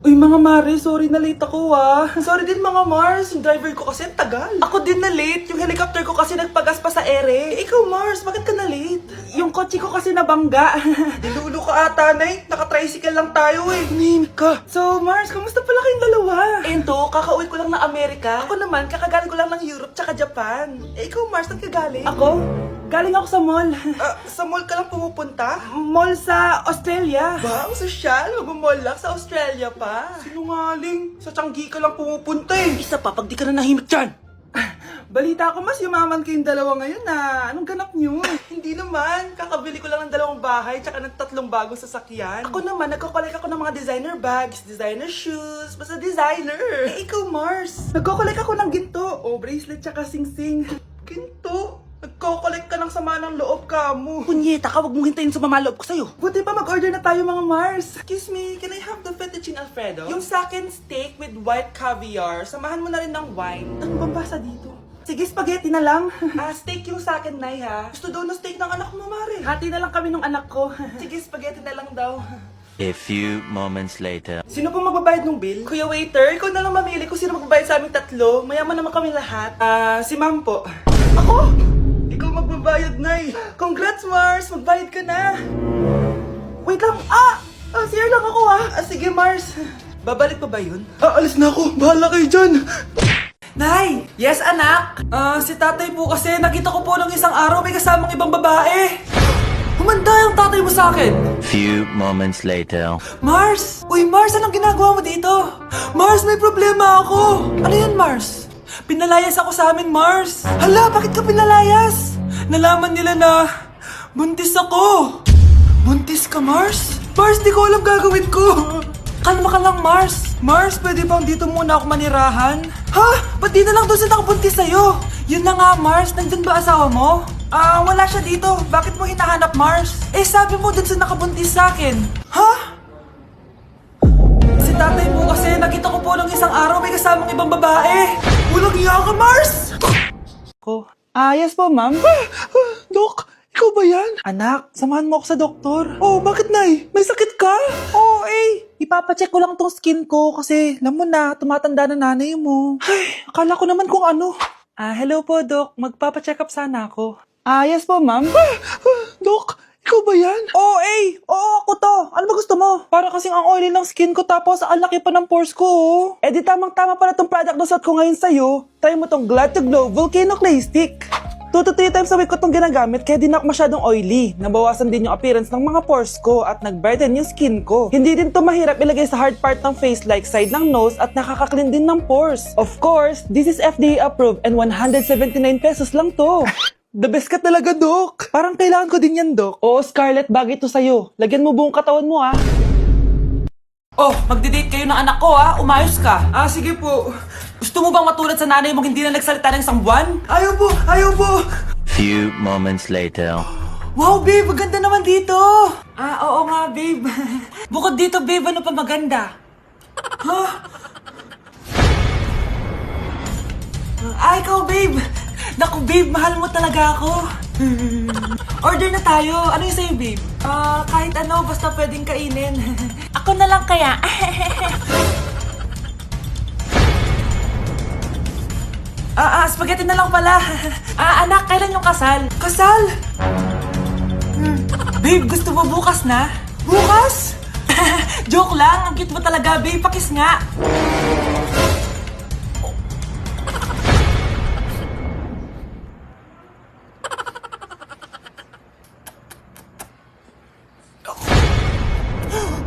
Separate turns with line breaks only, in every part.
Uy mga Mare, sorry na late ako Sorry din mga Mars, yung driver ko kasi ang tagal. Ako din na late, yung helicopter ko kasi nagpagas pa sa ere. Ikaw Mars, bakit ka na late? Yung kotse ko kasi nabangga. Dilulo ka ata, Nay. Naka-tricycle lang tayo eh. Name ka. So Mars, kamusta pala kayong dalawa? Ento, kakauwi ko lang ng Amerika. Ako naman, kakagaling ko lang ng Europe tsaka Japan. Ikaw Mars, saan ka galing? Ako? Galing ako sa mall. Sa mall ka lang pumupunta? Mall sa Australia. Wow, sosyal. Mag-mall lang sa Australia pa. Sinungaling. Sa Changi ka lang pumupunta eh. Isa pa, pag di ka na nahimik dyan. Balita ko mas yumaman kayong dalawa ngayon na. Anong ganap nyo? Hindi naman. Kakabili ko lang ng 2 bahay tsaka ng 3 bagong sasakyan. Ako naman, nagko-collect ako ng mga designer bags, designer shoes, basta designer. Eh, ikaw Mars. Nagko-collect ako ng ginto. O, bracelet tsaka sing-sing. Ginto? Nagko-collect ka ng sama ng loob ka mo. Punyeta ka, wag mong hintayin sumama loob ko sa'yo. Buti pa mag-order na tayo mga Mars. Excuse me, can I have the fettuccine Alfredo? Yung sa akin steak with white caviar. Samahan mo na rin ng wine. Ano bang basa dito? Sige, spaghetti na lang. Steak yung sa akin, Nay, ha? Gusto daw na steak ng anak mo, Mare. Hati na lang kami ng anak ko. Sige, spaghetti na lang daw.
A few moments later.
Sino pong magbabayad ng bill? Kuya waiter, ikaw na lang mamili kung sino magbabayad sa aming 3. Mayaman naman kami lahat. Si ma'am po. Ako? Ikaw magbabayad, Nay. Congrats, Mars! Magbayad ka na. Wait lang. CR lang ako, sige, Mars. Babalik pa ba yun? Alis na ako. Bahala kayo dyan. Nay! Yes, anak? Si tatay po kasi nakita ko po nung isang araw may kasamang ibang babae. Humanda yung tatay mo sa akin.
Few moments later.
Mars! Uy, Mars, anong ginagawa mo dito? Mars, may problema ako. Ano yan, Mars? Pinalayas ako sa amin, Mars. Hala, bakit ka pinalayas? Nalaman nila na buntis ako. Buntis ka, Mars? Mars, di ko alam gagawin ko. Kalma ka lang, Mars. Mars, pwede bang dito muna ako manirahan? Ha? Ba't di na lang doon sa nakabuntis sa'yo? Yun na nga, Mars. Nandun ba asawa mo? Wala siya dito. Bakit mo hinahanap, Mars? Eh, sabi mo dun sa nakabuntis sa akin. Ha? Si tatay mo kasi nakita ko po nung isang araw may kasamang ibang babae. Walang iya ka, Mars! Ko. Yes po, ma'am. Dok, ikaw ba yan? Anak, samahan mo ako sa doktor. Oh, bakit, Nay? May sakit ka? Oo, ipapacheck ko lang tong skin ko kasi alam mo na, tumatanda na nanay mo. Ay, akala ko naman kung ano. Hello po, Dok. Magpapacheck up sana ako. Yes po, ma'am. Dok, ikaw ba yan? Oo, ako to. Ano ba gusto mo? Para kasing ang oily ng skin ko tapos ang laki pa ng pores ko, Eh di tamang-tama pala tong product na suot ko ngayon sa'yo. Try mo tong Glad to Glow Volcano Clay Stick. 2 to 3 times a week ko itong ginagamit kaya di na ako masyadong oily. Nabawasan din yung appearance ng mga pores ko at nag-brighten yung skin ko. Hindi din to mahirap ilagay sa hard part ng face like side ng nose at nakaka-clean din ng pores. Of course, this is FDA approved and 179 pesos lang to. The best ka talaga, Dok. Parang kailangan ko din yan, Dok. Oo, Scarlett, bagay to sa'yo. Lagyan mo buong katawan mo, Oh, magdi-date kayo ng anak ko, Umayos ka. Sige po. Gusto mo bang matulad sa nanay mong hindi na nagsalita ng 1 buwan? Ayaw po.
Few moments later.
Wow, babe, maganda naman dito. Oo nga, babe. Bukod dito, babe, ano pa maganda? Ikaw, babe. Naku, babe, mahal mo talaga ako. Order na tayo. Ano yung sa'yo, babe? Kahit ano, basta pwedeng kainin. Ako na lang kaya. Spaghetti na lang pala. Anak, kailan yung kasal? Kasal? Babe, gusto mo bukas na? Bukas? Joke lang, ang cute mo talaga, babe. Pakis nga.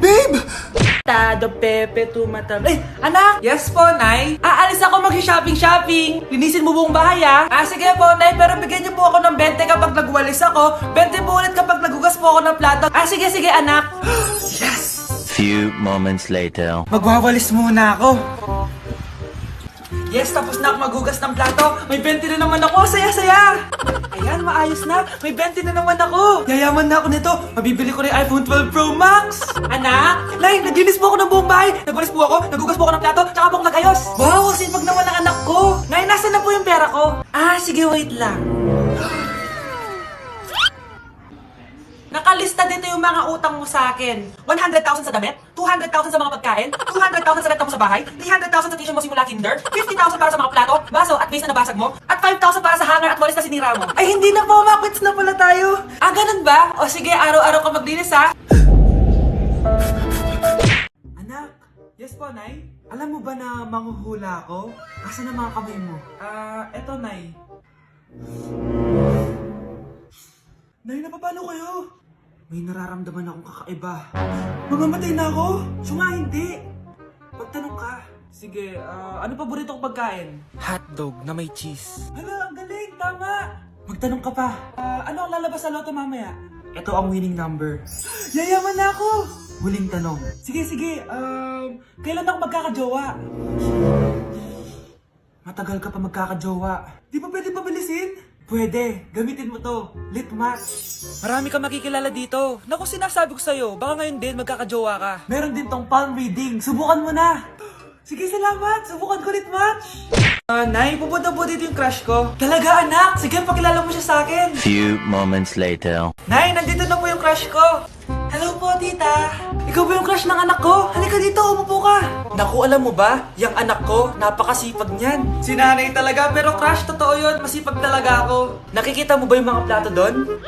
Babe! Tado Pepe tumatab. Anak! Yes po, Nay. Aalis ako mag-shopping. Linisin mo buong bahay, sige po, Nay, pero bigyan niyo po ako ng 20 kapag nagwalis ako. 20 po ulit kapag nagugas po ako ng plato. Sige, anak. Yes!
Few moments later.
Magwawalis muna ako. Yes, tapos na ako magugas ng plato. May 20 na naman ako. Saya-saya. Ayan, maayos na. May 20 na naman ako. Yayaman na ako nito. Mabibili ko na yung iPhone 12 Pro Max. Anak! Nay, naglinis po ako ng buong bahay. Nagwalis po ako, nagugas po ako ng plato, tsaka po ako nag-ayos. Wow, sipag naman ng anak ko. Nay, nasa na po yung pera ko? Sige, wait lang. Nakalista dito yung mga utang mo sa akin. 100,000 sa damit,
200,000 sa mga pagkain, 200,000 sa renta mo sa bahay, 300,000 sa tuition mo simula kinder, 50,000 para sa mga plato, baso at vase na nabasag mo, at 5,000 para sa hanger at walis na sinira mo.
Ay, hindi na po, makwits na pala tayo.
Ah, ganun ba? O sige, araw-araw ka maglinis ha.
Anak, yes po, Nay? Alam mo ba na manghuhula ako? Asan na mga kamay mo? Eto, Nay. Nay, napapano kayo? May nararamdaman akong kakaiba. Mamamatay na ako? Suma, hindi. Pagtanong ka. Sige, ano paborito kong pagkain? Hotdog na may cheese. Hala, ang galing, tama! Magtanong ka pa. Ano ang lalabas sa loto mamaya? Ito ang winning number. Yayaman na ako! Huling tanong. Sige. Kailan ako magkakajowa? Matagal ka pa magkakajowa. Di ba pwede pabilisin? Pwede. Gamitin mo to. Lit match. Marami ka makikilala dito. Naku, sinasabi ko sa'yo. Baka ngayon din magkakajowa ka. Meron din tong palm reading. Subukan mo na. Sige, salamat. Subukan ko lit match. Nay, pupunta po dito yung crush ko. Talaga, anak? Sige, pakilala mo siya sa akin.
Few moments later.
Nay, nandito na po yung crush ko. Hello po, tita. Ikaw ba yung crush ng anak ko? Halika dito, umupo ka. Naku, alam mo ba? Yung anak ko, napakasipag niyan. Si nanay talaga, pero crush, totoo yun. Masipag talaga ako. Nakikita mo ba yung mga plato doon?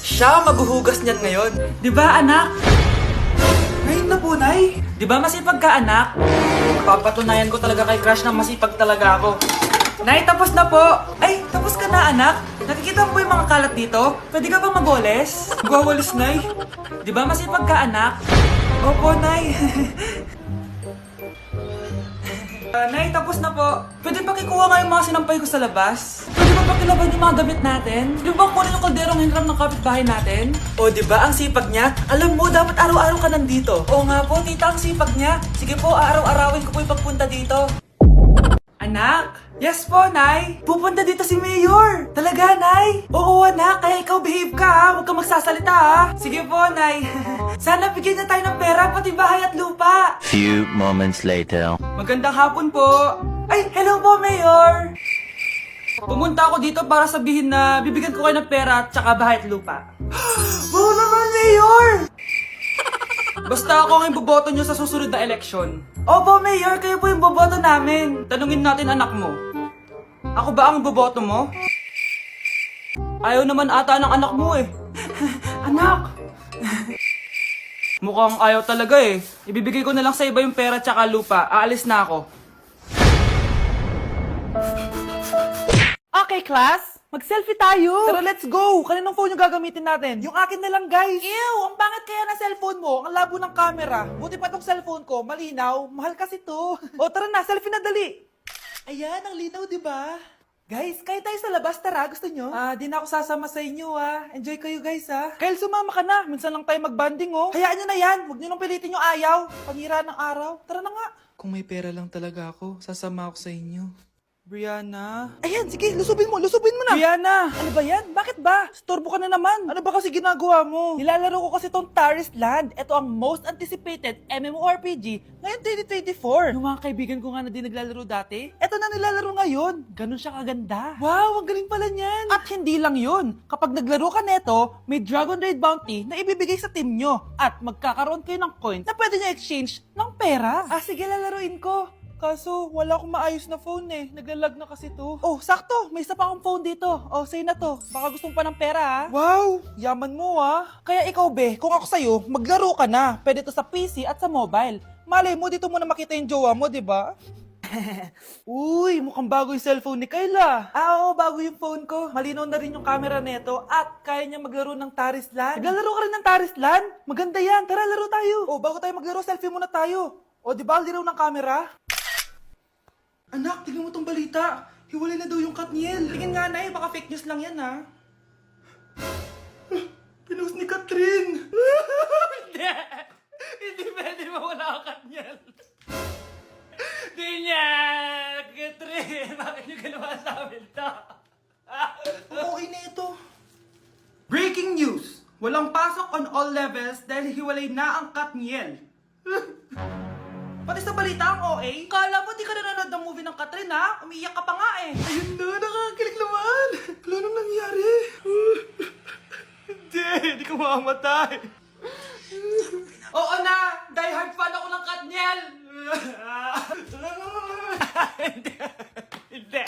Siya maghuhugas niyan ngayon. Di ba, anak? Ngayon na po, Nay. Di ba masipag ka, anak? Papatunayan ko talaga kay crush na masipag talaga ako. Nay, tapos na po. Ay, tapos ka na, anak. Nakikita mo ba yung mga kalat dito? Pwede ka bang magwalis? Magwawalis, Nay. Di ba masipag ka, anak? Opo, Nay. Nay, tapos na po. Pwede pa kikuha nga yung mga sinampay ko sa labas? Pwede ba pakilaban yung mga gamit natin? Di ba kunin yung kalderong hinram ng kapitbahay natin? O, di ba ang sipag niya? Alam mo, dapat araw-araw ka nandito. Oo nga po, tita, ang sipag niya. Sige po, araw-arawin ko po yung pagpunta dito. Anak? Yes po, Nay. Pupunta dito si Mayor. Talaga, Nay? Oo, anak. Kaya ikaw behave ka, ha? Huwag ka magsasalita, ha? Sige po, Nay. Sana bigyan niya tayo ng pera, pati bahay at lupa.
Few moments later.
Magandang hapon po. Ay, hello po, Mayor. Pumunta ako dito para sabihin na bibigyan ko kayo ng pera at saka bahay at lupa. Wow naman, Mayor! Basta ako ang iboboto nyo sa susunod na eleksyon. Opo, Mayor, kayo po yung boboto namin. Tanungin natin anak mo. Ako ba ang boboto mo? Ayaw naman ata ng anak mo eh. Anak! Mukhang ayaw talaga eh. Ibibigay ko na lang sa iba yung pera tsaka lupa. Aalis na ako. Okay, class. Mag-selfie tayo! Tara, let's go! Kaninong phone yung gagamitin natin? Yung akin na lang, guys! Ew! Ang pangit kaya na cellphone mo! Ang labo ng camera! Buti pa tong cellphone ko, malinaw, mahal kasi to! O, tara na, selfie na dali! Ayan, ang linaw, di ba? Guys, kayo tayo sa labas, tara, gusto nyo? Di na ako sasama sa inyo, Enjoy kayo, guys, Kyle, sumama ka na! Minsan lang tayo mag-banding, oh! Hayaan nyo na yan! Huwag nyo nang pilitin yung ayaw! Pangira ng araw! Tara na nga! Kung may pera lang talaga ako, sasama ako sa inyo. Brianna? Ayan, sige, lusubin mo na! Brianna! Ano ba yan? Bakit ba? Storbo ka na naman! Ano ba kasi ginagawa mo? Nilalaro ko kasi tong Taris Land. Ito ang most anticipated MMORPG ngayon 2024. Yung mga kaibigan ko nga na din naglalaro dati, ito na nilalaro ngayon. Ganun siya kaganda. Wow, ang galing pala niyan! At hindi lang yun. Kapag naglaro ka neto, may Dragon Raid Bounty na ibibigay sa team nyo. At magkakaroon kayo ng coins na pwede nyo exchange ng pera. Sige, lalaruin ko. Kaso, wala akong maayos na phone eh. Naglalag na kasi to. Oh, sakto! May isa pa akong phone dito. Oh, sa'yo na to. Baka gusto mo pa ng pera, Wow! Yaman mo, Kaya ikaw, be, kung ako sa'yo, maglaro ka na. Pwede to sa PC at sa mobile. Malay mo, dito mo na makita yung jowa mo, di ba? Uy, mukhang bago yung cellphone ni Kayla. Oo, bago yung phone ko. Malinaw na rin yung camera neto at kaya niya maglaro ng Taris Land. Naglalaro ka rin ng Taris Land? Maganda yan. Tara, laro tayo. Oh, bago tayo maglaro, selfie muna tayo. O, di ba, linaw ng camera? Anak, tingnan mo tong balita. Hiwalay na daw yung Katniel. Tingin nga, Nay. Baka fake news lang yan, Pinost ni Catherine. Hindi. Hindi pwede mawala ang Katniel. Hindi niya. Catherine, bakit niyo ginawa sa amin to? Okay na ito. Breaking news. Walang pasok on all levels dahil hiwalay na ang Katniel. Pati sa balita ang OA, kala mo di ka nanonood ng movie ng Catherine, Umiiyak ka pa nga eh. Ayun na, nakakakilig naman. Wala nang nangyari. Hindi ko mamamatay. Oo na! Die hard fan ako ng Katniel! Hindi. Hindi.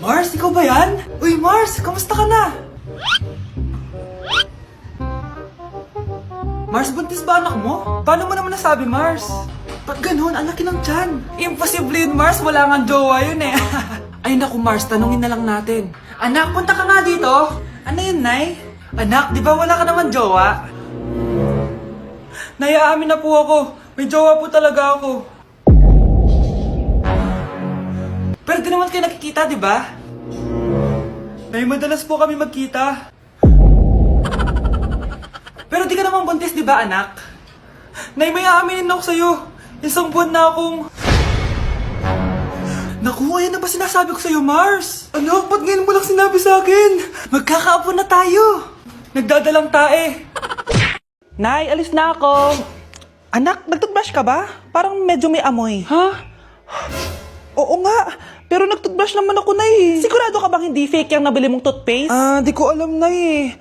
Mars, ikaw ba yan? Uy, Mars, kamusta ka na? Mars, buntis ba anak mo? Paano mo naman nasabi, Mars? Ba't ganun? Ang laki ng tiyan. Imposible yun, Mars. Wala nga jowa yun eh. Ay naku, Mars, tanungin na lang natin. Anak, punta ka nga dito. Ano yun, Nay? Anak, di ba wala ka naman jowa? Nay, aamin na po ako. May jowa po talaga ako. Pero di naman kayo nakikita, di ba? Nay, madalas po kami magkita. Pero di ka naman buntis, di ba, anak? Nay, may aaminin ako sa'yo. Isang buwan na akong... Naku, ayan na ba sinasabi ko sa'yo, Mars? Anak, ba't ngayon mo lang sinabi sa akin? Magkakaapo na tayo. Nagdadalang tae. Nay, alis na ako. Anak, nagtoothbrush ka ba? Parang medyo may amoy. Ha? Oo nga. Pero nagtoothbrush naman ako, Nay. Sigurado ka bang hindi fake yung nabili mong toothpaste? Di ko alam, Nay.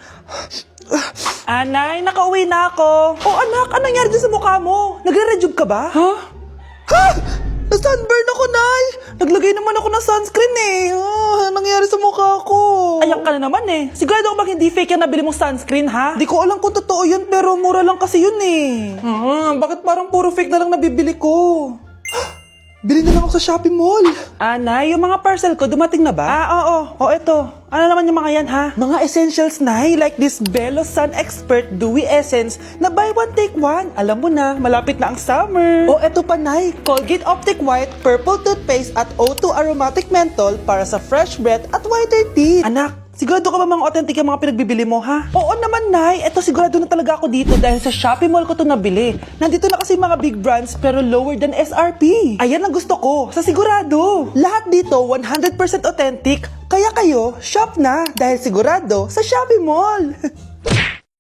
Nay, nakauwi na ako. Oh, anak, anong nangyari dyan sa mukha mo? Nagre-rejuve ka ba? Ha? Ha? Na-sunburn ako, Nay. Naglagay naman ako ng sunscreen eh. Anong nangyari sa mukha ko? Ayak ka na naman eh. Sigurado ka bang hindi fake yung nabili mong sunscreen, ha? Di ko alam kung totoo yun, pero mura lang kasi yun eh. Bakit parang puro fake na lang nabibili ko? Bili na lang ako sa Shopee Mall. Nay, yung mga parcel ko, dumating na ba? Oo. O, eto. Ano naman yung mga yan, ha? Mga essentials, Nay, like this Belo Sun Expert Dewy Essence na buy one, take one. Alam mo na, malapit na ang summer. O, eto pa, Nay. Colgate Optic White Purple Toothpaste at O2 Aromatic Menthol para sa fresh breath at whiter teeth. Anak, sigurado ka ba mga authentic yung mga pinagbibili mo, ha? Oo naman, Nay. Eto, sigurado na talaga ako dito dahil sa Shopee Mall ko to nabili. Nandito na kasi mga big brands pero lower than SRP. Ayan ang gusto ko, sa sigurado. Lahat dito 100% authentic. Kaya kayo, shop na dahil sigurado sa Shopee Mall.